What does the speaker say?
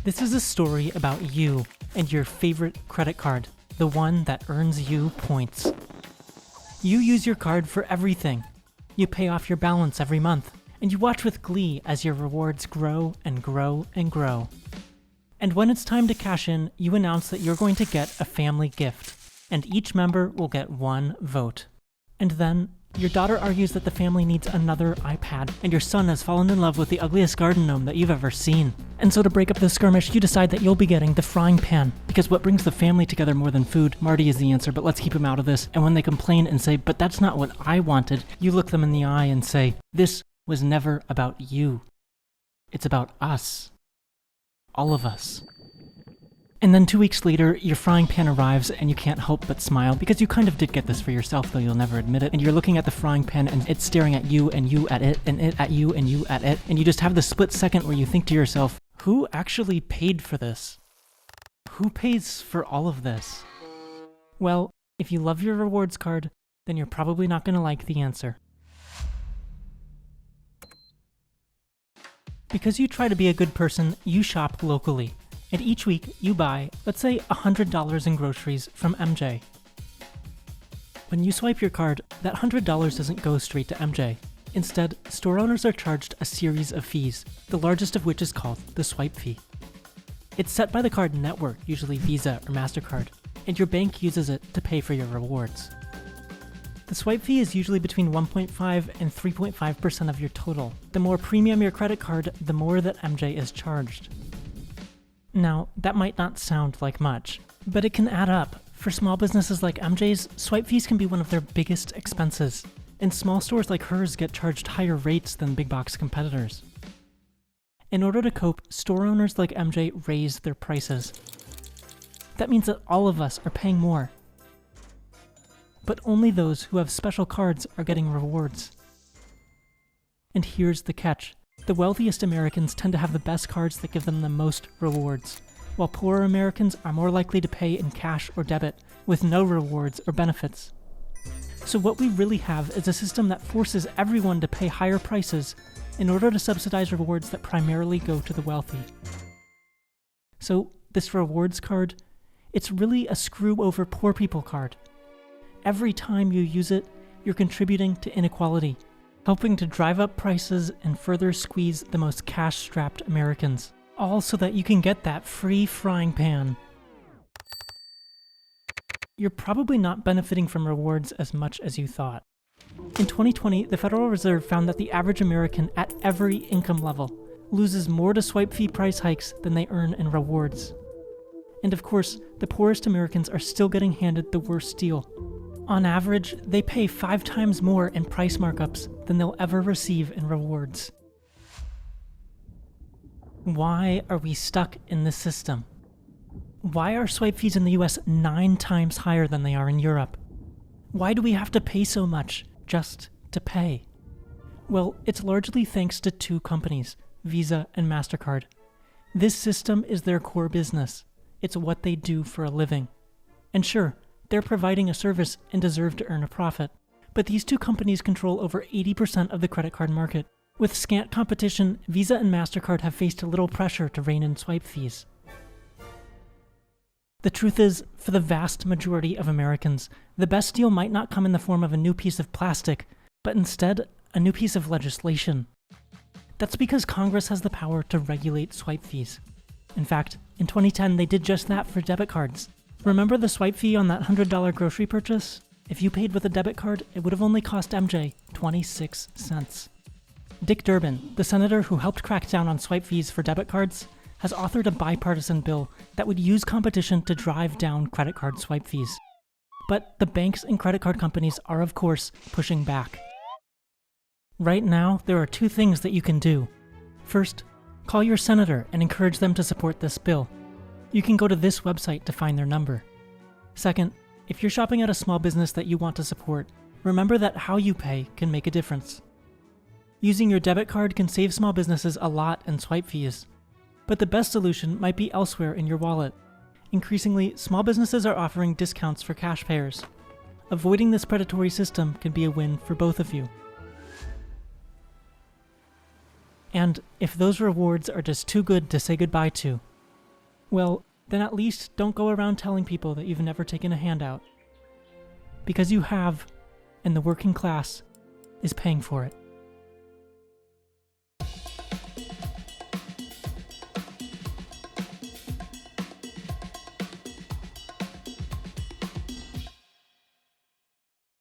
This is a story about you and your favorite credit card, the one that earns you points. You use your card for everything. You pay off your balance every month, and you watch with glee as your rewards grow and grow and grow. And when it's time to cash in, you announce that you're going to get a family gift, and each member will get one vote. And then, your daughter argues that the family needs another iPad, and your son has fallen in love with the ugliest garden gnome that you've ever seen. And so to break up the skirmish, you decide that you'll be getting the frying pan, because what brings the family together more than food? Marty is the answer, but let's keep him out of this. And when they complain and say, but that's not what I wanted, you look them in the eye and say, this was never about you. It's about us. All of us. And then 2 weeks later, your frying pan arrives and you can't help but smile because you kind of did get this for yourself, though you'll never admit it. And you're looking at the frying pan and it's staring at you and you at it and it at you and you at it. And you just have the split second where you think to yourself, who actually paid for this? Who pays for all of this? Well, if you love your rewards card, then you're probably not going to like the answer. Because you try to be a good person, you shop locally. And each week, you buy, let's say, $100 in groceries from MJ. When you swipe your card, that $100 doesn't go straight to MJ. Instead, store owners are charged a series of fees, the largest of which is called the swipe fee. It's set by the card network, usually Visa or MasterCard, and your bank uses it to pay for your rewards. The swipe fee is usually between 1.5 and 3.5% of your total. The more premium your credit card, the more that MJ is charged. Now, that might not sound like much, but it can add up. For small businesses like MJ's, swipe fees can be one of their biggest expenses, and small stores like hers get charged higher rates than big box competitors. In order to cope, store owners like MJ raise their prices. That means that all of us are paying more. But only those who have special cards are getting rewards. And here's the catch. The wealthiest Americans tend to have the best cards that give them the most rewards, while poorer Americans are more likely to pay in cash or debit, with no rewards or benefits. So what we really have is a system that forces everyone to pay higher prices in order to subsidize rewards that primarily go to the wealthy. So this rewards card, it's really a screw over poor people card. Every time you use it, you're contributing to inequality, helping to drive up prices and further squeeze the most cash-strapped Americans, all so that you can get that free frying pan. You're probably not benefiting from rewards as much as you thought. In 2020, the Federal Reserve found that the average American at every income level loses more to swipe fee price hikes than they earn in rewards. And of course, the poorest Americans are still getting handed the worst deal. On average, they pay 5 times more in price markups than they'll ever receive in rewards. Why are we stuck in this system? Why are swipe fees in the US 9 times higher than they are in Europe? Why do we have to pay so much just to pay? Well, it's largely thanks to 2 companies, Visa and MasterCard. This system is their core business. It's what they do for a living. And sure, they're providing a service and deserve to earn a profit. But these 2 companies control over 80% of the credit card market. With scant competition, Visa and MasterCard have faced little pressure to rein in swipe fees. The truth is, for the vast majority of Americans, the best deal might not come in the form of a new piece of plastic, but instead, a new piece of legislation. That's because Congress has the power to regulate swipe fees. In fact, in 2010, they did just that for debit cards. Remember the swipe fee on that $100 grocery purchase? If you paid with a debit card, it would have only cost MJ 26 cents. Dick Durbin, the senator who helped crack down on swipe fees for debit cards, has authored a bipartisan bill that would use competition to drive down credit card swipe fees. But the banks and credit card companies are, of course, pushing back. Right now, there are 2 things that you can do. First, call your senator and encourage them to support this bill. You can go to this website to find their number. Second, if you're shopping at a small business that you want to support, remember that how you pay can make a difference. Using your debit card can save small businesses a lot in swipe fees, but the best solution might be elsewhere in your wallet. Increasingly, small businesses are offering discounts for cash payers. Avoiding this predatory system can be a win for both of you. And if those rewards are just too good to say goodbye to, Well, then at least don't go around telling people that you've never taken a handout. Because you have, and the working class is paying for it.